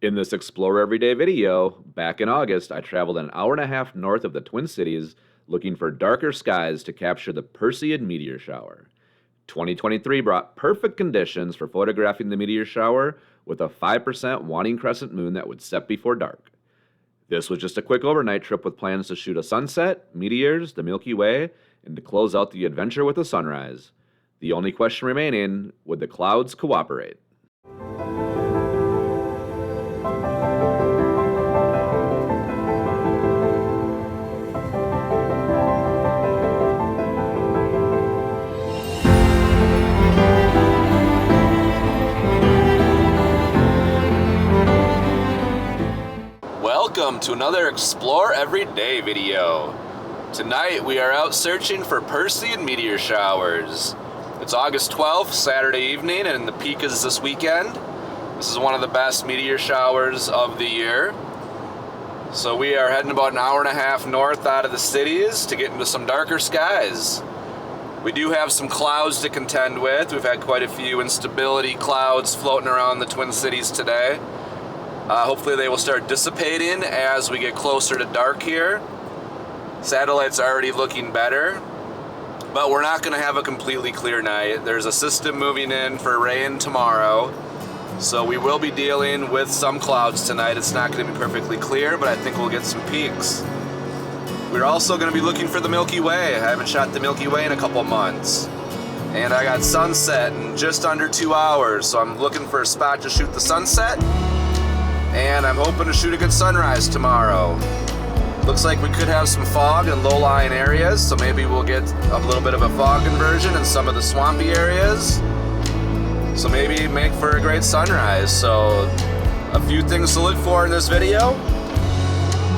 In this Explore Everyday video, back in August, I traveled an hour and a half north of the Twin Cities looking for darker skies to capture the Perseid meteor shower. 2023 brought perfect conditions for photographing the meteor shower with a 5% waning crescent moon that would set before dark. This was just a quick overnight trip with plans to shoot a sunset, meteors, the Milky Way, and to close out the adventure with a sunrise. The only question remaining, would the clouds cooperate? Welcome to another Explore Everyday video. Tonight we are out searching for Perseid meteor showers. It's August 12th, Saturday evening, and the peak is this weekend. This is one of the best meteor showers of the year. So we are heading about an hour and a half north out of the cities to get into some darker skies. We do have some clouds to contend with. We've had quite a few instability clouds floating around the Twin Cities today. Hopefully they will start dissipating as we get closer to dark here. Satellite's already looking better, but we're not going to have a completely clear night. There's a system moving in for rain tomorrow, so we will be dealing with some clouds tonight. It's not going to be perfectly clear, but I think we'll get some peaks. We're also going to be looking for the Milky Way. I haven't shot the Milky Way in a couple months. And I got sunset in just under 2 hours, so I'm looking for a spot to shoot the sunset. And I'm hoping to shoot a good sunrise tomorrow. Looks like we could have some fog in low-lying areas, so maybe we'll get a little bit of a fog inversion in some of the swampy areas. So maybe make for a great sunrise. So a few things to look for in this video,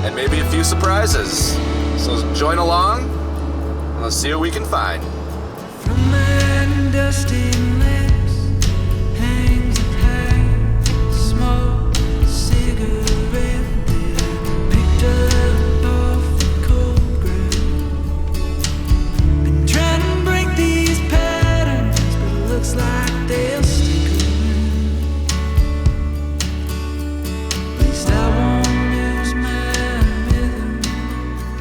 and maybe a few surprises. So join along, and let's see what we can find. From my dusty lips hangs a pack of smoke, cigarette picked up off the cold ground. Been trying to break these patterns, but it looks like they'll stick around. At least I won't lose my rhythm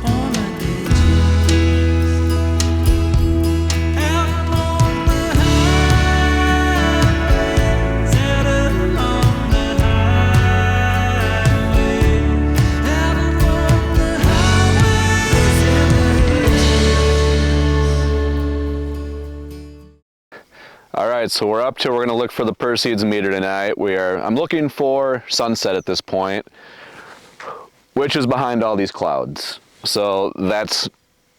or my digits. Out along the highways, out along the highways, out along the highways. All right, so we're up to, we're gonna look for the Perseids meteor tonight. I'm looking for sunset at this point, which is behind all these clouds. So that's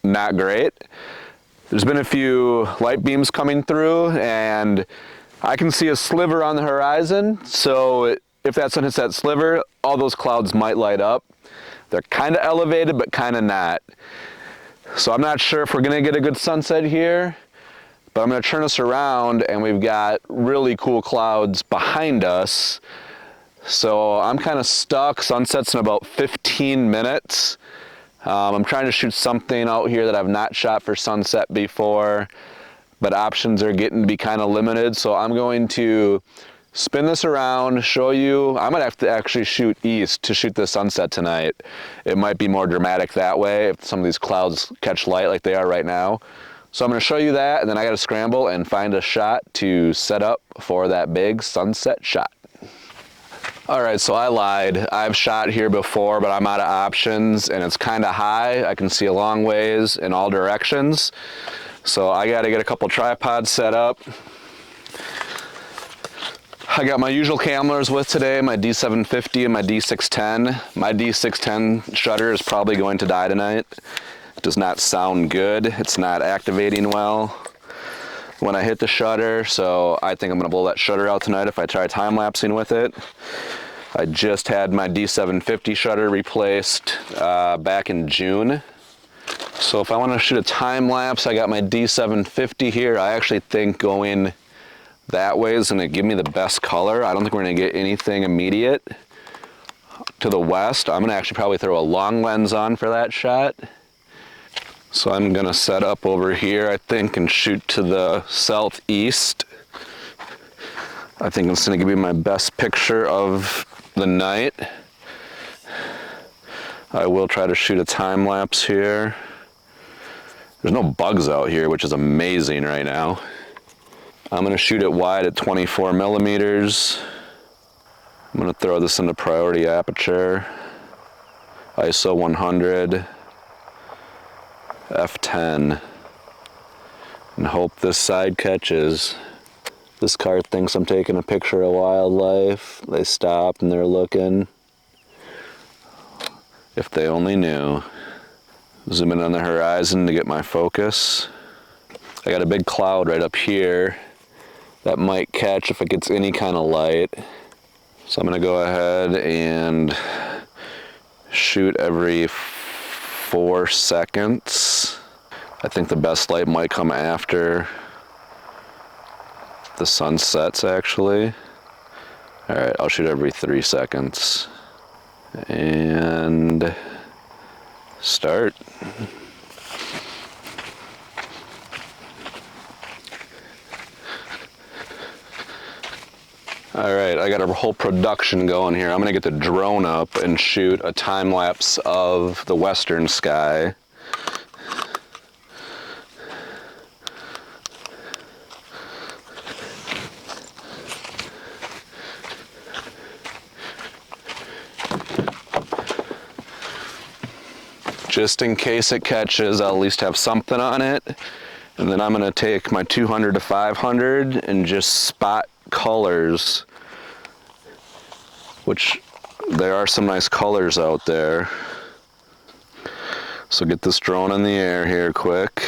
not great. There's been a few light beams coming through and I can see a sliver on the horizon. So if that sun hits that sliver, all those clouds might light up. They're kind of elevated, but kind of not. So I'm not sure if we're gonna get a good sunset here, but I'm gonna turn us around and we've got really cool clouds behind us. So I'm kind of stuck. Sunset's in about 15 minutes. I'm trying to shoot something out here that I've not shot for sunset before, but options are getting to be kind of limited. So I'm going to spin this around, show you. I might have to actually shoot east to shoot the sunset tonight. It might be more dramatic that way if some of these clouds catch light like they are right now. So I'm going to show you that, and then I got to scramble and find a shot to set up for that big sunset shot. All right, so I lied. I've shot here before, but I'm out of options and it's kind of high. I can see a long ways in all directions. So I got to get a couple tripods set up. I got my usual cameras with today, my D750 and my D610. My D610 shutter is probably going to die tonight. It does not sound good. It's not activating well when I hit the shutter, so I think I'm gonna blow that shutter out tonight if I try time-lapsing with it. I just had my D750 shutter replaced back in June. So if I want to shoot a time-lapse, I got my D750 here. I actually think going that way is gonna give me the best color. I don't think we're gonna get anything immediate to the west. I'm gonna actually probably throw a long lens on for that shot. So I'm gonna set up over here, I think, and shoot to the southeast. I think it's gonna give me my best picture of the night. I will try to shoot a time lapse here. There's no bugs out here, which is amazing right now. I'm gonna shoot it wide at 24 millimeters. I'm gonna throw this into priority aperture, ISO 100, f10, and hope this side catches. This car thinks I'm taking a picture of wildlife. They stop and they're looking. If they only knew. Zoom in on the horizon to get my focus. I got a big cloud right up here that might catch if it gets any kind of light. So I'm gonna go ahead and shoot every 4 seconds. I think the best light might come after the sun sets, actually. All right, I'll shoot every 3 seconds. And start. All right, I got a whole production going here. I'm gonna get the drone up and shoot a time lapse of the western sky. Just in case it catches, I'll at least have something on it. And then I'm gonna take my 200 to 500 and just spot colors, which there are some nice colors out there. So get this drone in the air here quick.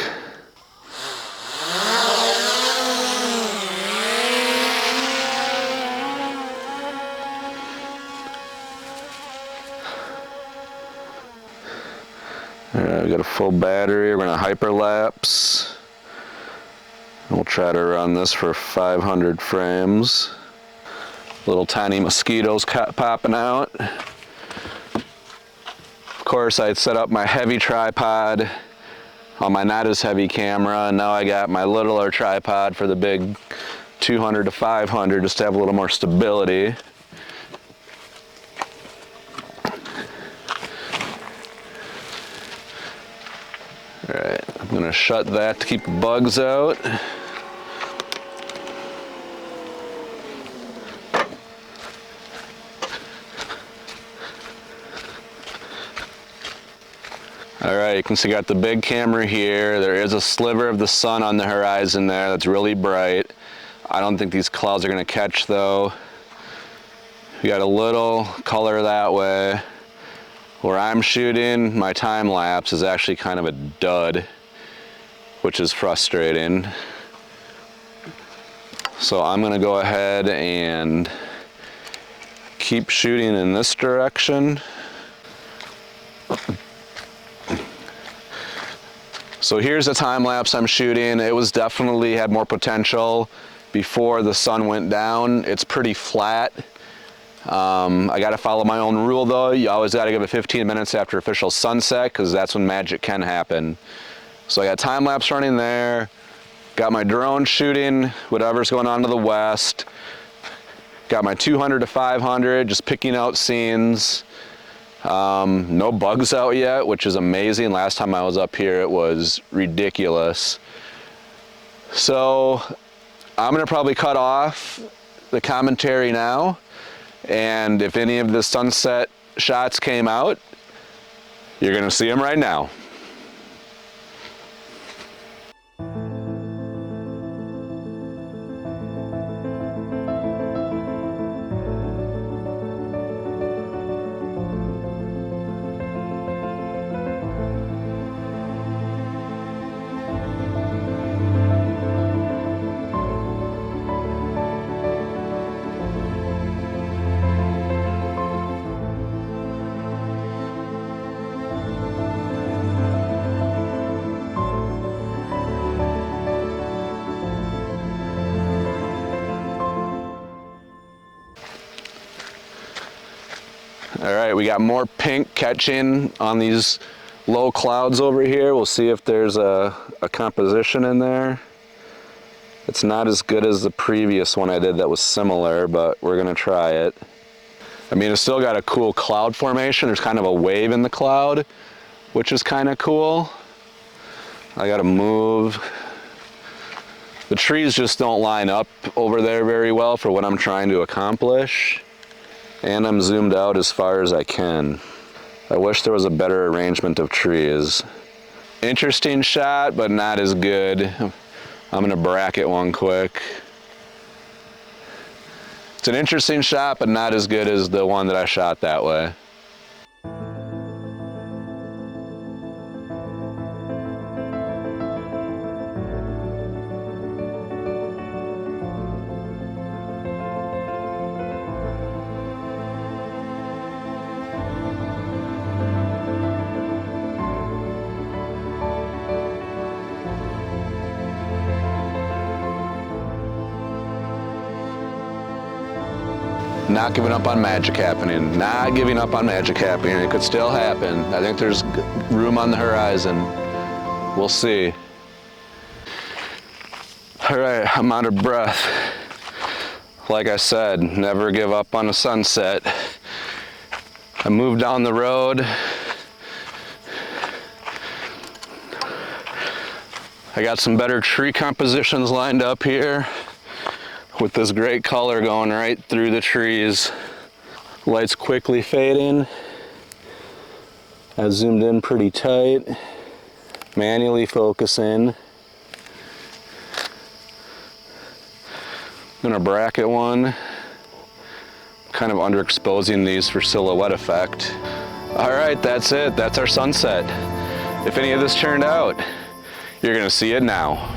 Alright, we got a full battery. We're gonna hyperlapse. And we'll try to run this for 500 frames. Little tiny mosquitoes popping out. Of course, I set up my heavy tripod on my not as heavy camera, and now I got my littler tripod for the big 200 to 500 just to have a little more stability. Alright, I'm gonna shut that to keep the bugs out. Alright, you can see I got the big camera here. There is a sliver of the sun on the horizon there that's really bright. I don't think these clouds are gonna catch though. We got a little color that way. Where I'm shooting, my time lapse is actually kind of a dud, which is frustrating. So I'm gonna go ahead and keep shooting in this direction. So here's the time lapse I'm shooting. It was definitely had more potential before the sun went down. It's pretty flat. I gotta follow my own rule though. You always gotta give it 15 minutes after official sunset because that's when magic can happen. So I got time lapse running there. Got my drone shooting whatever's going on to the west. Got my 200 to 500 just picking out scenes. No bugs out yet, which is amazing. Last time I was up here it was ridiculous. So I'm gonna probably cut off the commentary now. And if any of the sunset shots came out, you're gonna see them right now. All right, we got more pink catching on these low clouds over here. We'll see if there's a composition in there. It's not as good as the previous one I did that was similar, but we're gonna try it. I mean, it's still got a cool cloud formation. There's kind of a wave in the cloud, which is kind of cool. I gotta move. The trees just don't line up over there very well for what I'm trying to accomplish. And I'm zoomed out as far as I can. I wish there was a better arrangement of trees. Interesting shot, but not as good. I'm gonna bracket one quick. It's an interesting shot, but not as good as the one that I shot that way. Not giving up on magic happening. Not giving up on magic happening. It could still happen. I think there's room on the horizon. We'll see. All right, I'm out of breath. Like I said, never give up on a sunset. I moved down the road. I got some better tree compositions lined up here, with this great color going right through the trees. Light's quickly fading. I zoomed in pretty tight. Manually focusing. I'm gonna bracket one. Kind of underexposing these for silhouette effect. All right, that's it. That's our sunset. If any of this turned out, you're gonna see it now.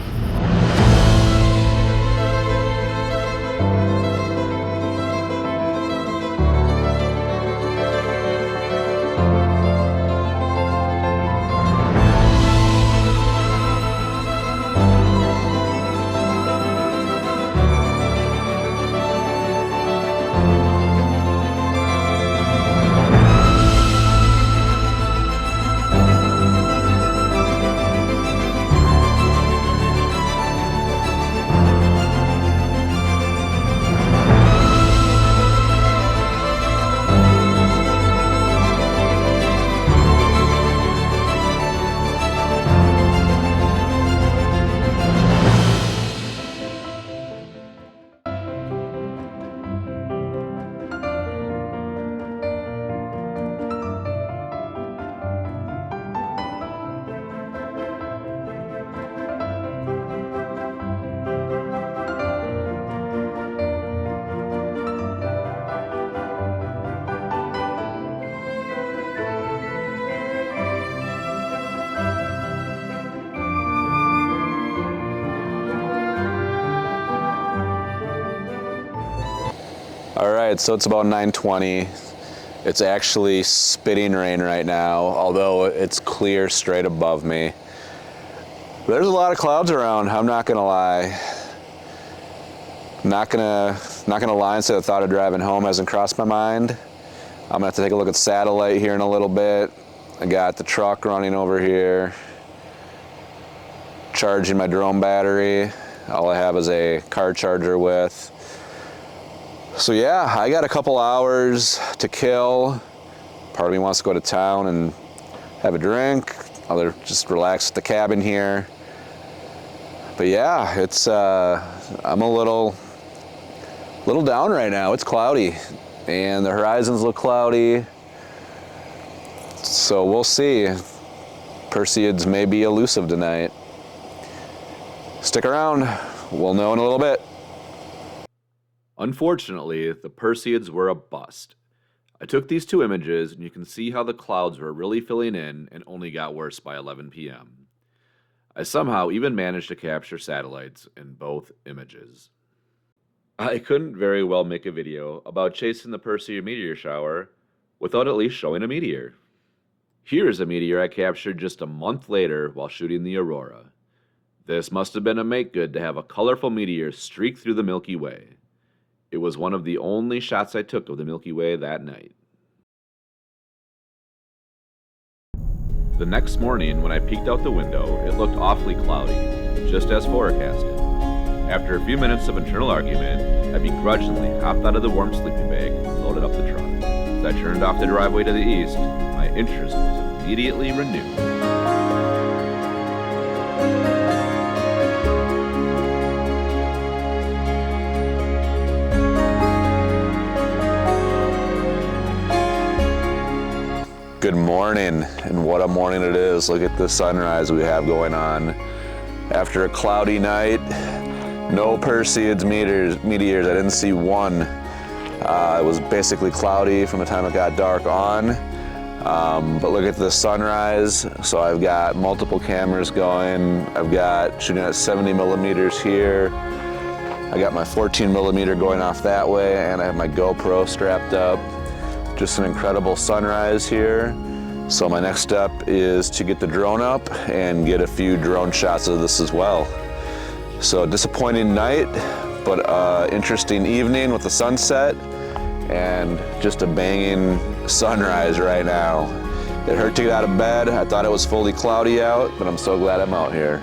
All right, so it's about 9:20. It's actually spitting rain right now, although it's clear straight above me. There's a lot of clouds around, I'm not gonna lie. Not gonna lie and say the thought of driving home hasn't crossed my mind. I'm gonna have to take a look at satellite here in a little bit. I got the truck running over here, charging my drone battery. All I have is a car charger with. So yeah, I got a couple hours to kill. Part of me wants to go to town and have a drink. Other just relax at the cabin here. But yeah, it's I'm a little down right now. It's cloudy, and the horizons look cloudy. So we'll see. Perseids may be elusive tonight. Stick around. We'll know in a little bit. Unfortunately, the Perseids were a bust. I took these two images, and you can see how the clouds were really filling in and only got worse by 11 p.m. I somehow even managed to capture satellites in both images. I couldn't very well make a video about chasing the Perseid meteor shower without at least showing a meteor. Here's a meteor I captured just a month later while shooting the aurora. This must have been a make-good to have a colorful meteor streak through the Milky Way. It was one of the only shots I took of the Milky Way that night. The next morning, when I peeked out the window, it looked awfully cloudy, just as forecasted. After a few minutes of internal argument, I begrudgingly hopped out of the warm sleeping bag and loaded up the truck. I turned off the driveway to the east, my interest was immediately renewed. Good morning, and what a morning it is. Look at the sunrise we have going on. After a cloudy night, no Perseids meteors. I didn't see one. It was basically cloudy from the time it got dark on. But look at the sunrise. So I've got multiple cameras going. I've got shooting at 70 millimeters here. I got my 14 millimeter going off that way, and I have my GoPro strapped up. Just an incredible sunrise here. So my next step is to get the drone up and get a few drone shots of this as well. So disappointing night, but interesting evening with the sunset and just a banging sunrise right now. It hurt to get out of bed. I thought it was fully cloudy out, but I'm so glad I'm out here.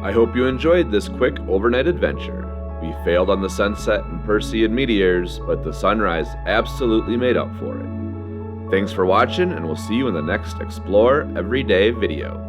I hope you enjoyed this quick overnight adventure. We failed on the sunset and Perseid meteors, but the sunrise absolutely made up for it. Thanks for watching, and we'll see you in the next Explore Everyday video.